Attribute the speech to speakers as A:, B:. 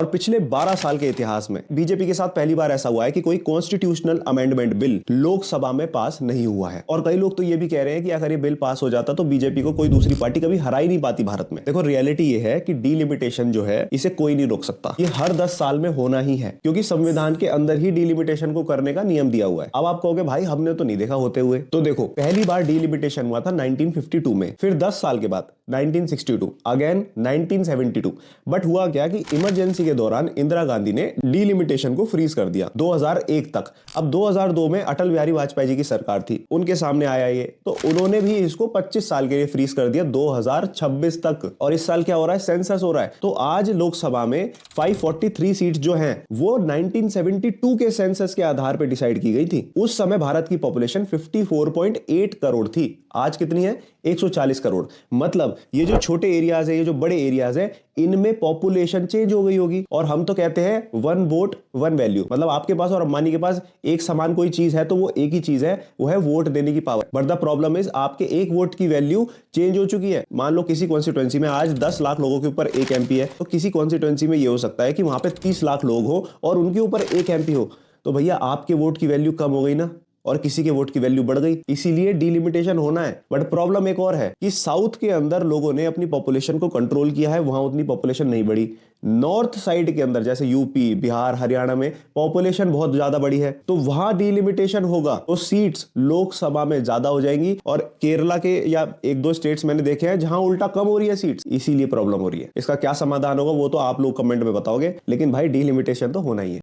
A: पिछले 12 साल के इतिहास में बीजेपी के साथ पहली बार ऐसा हुआ है कि कोई कॉन्स्टिट्यूशनल अमेंडमेंट बिल लोकसभा में पास नहीं हुआ है। और कई लोग तो ये भी कह रहे हैं कि अगर ये बिल पास हो जाता तो बीजेपी को कोई दूसरी पार्टी कभी हरा ही नहीं पाती भारत में। देखो रियलिटी ये है कि डीलिमिटेशन जो है इसे कोई नहीं रोक सकता, ये हर 10 साल में होना ही है, क्योंकि संविधान के अंदर ही डीलिमिटेशन को करने का नियम दिया हुआ है। अब आप कहोगे भाई हमने तो नहीं देखा होते हुए, तो देखो पहली बार डीलिमिटेशन हुआ था 1952 में, फिर 10 साल के बाद 1962, अगेन 1972। बट हुआ क्या कि इमरजेंसी के दौरान इंदिरा गांधी ने डीलिमिटेशन को फ्रीज कर दिया 2001 तक। अब 2002 में अटल बिहारी वाजपेयी जी की सरकार थी, उनके सामने आया ये, तो उन्होंने भी इसको 25 साल के लिए फ्रीज कर दिया 2026 तक। और इस साल क्या हो रहा है, सेंसस हो रहा है। तो आज लोकसभा में 543 सीट जो हैं वो 1972 के सेंसस के आधार पर डिसाइड की गई थी। उस समय भारत की पॉपुलेशन 54.8 करोड़ थी, आज कितनी है 140 करोड़। मतलब ये जो छोटे एरियाज है, ये जो बड़े एरियाज है, इनमें पॉपुलेशन चेंज हो गई होगी। और हम तो कहते हैं वन वोट वन वैल्यू, मतलब आपके पास और अंबानी के पास एक समान कोई चीज है तो वो एक ही चीज है, वो है वोट देने की power. But the problem is आपके एक वोट की वैल्यू चेंज हो चुकी है। मान लो किसी कॉन्स्टिट्यूएंसी में आज 10 लाख लोगों के ऊपर एक एमपी है, तो किसी कॉन्स्टिट्यूएंसी में ये हो सकता है कि वहां पे 30 लाख लोग हो और उनके ऊपर एक एमपी हो। तो भैया आपके वोट की वैल्यू कम हो गई ना, और किसी के वोट की वैल्यू बढ़ गई, इसीलिए डिलिमिटेशन होना है। बट प्रॉब्लम एक और है कि साउथ के अंदर लोगों ने अपनी पॉपुलेशन को कंट्रोल किया है, वहां उतनी पॉपुलेशन नहीं बढ़ी। नॉर्थ साइड के अंदर जैसे यूपी, बिहार, हरियाणा में पॉपुलेशन बहुत ज्यादा बड़ी है, तो वहां डिलिमिटेशन होगा तो सीट्स लोकसभा में ज्यादा हो जाएंगी। और केरला के या एक दो स्टेट्स मैंने देखे हैं जहां उल्टा कम हो रही है सीट्स, इसीलिए प्रॉब्लम हो रही है। इसका क्या समाधान होगा वो तो आप लोग कमेंट में बताओगे, लेकिन भाई डिलिमिटेशन तो होना ही है।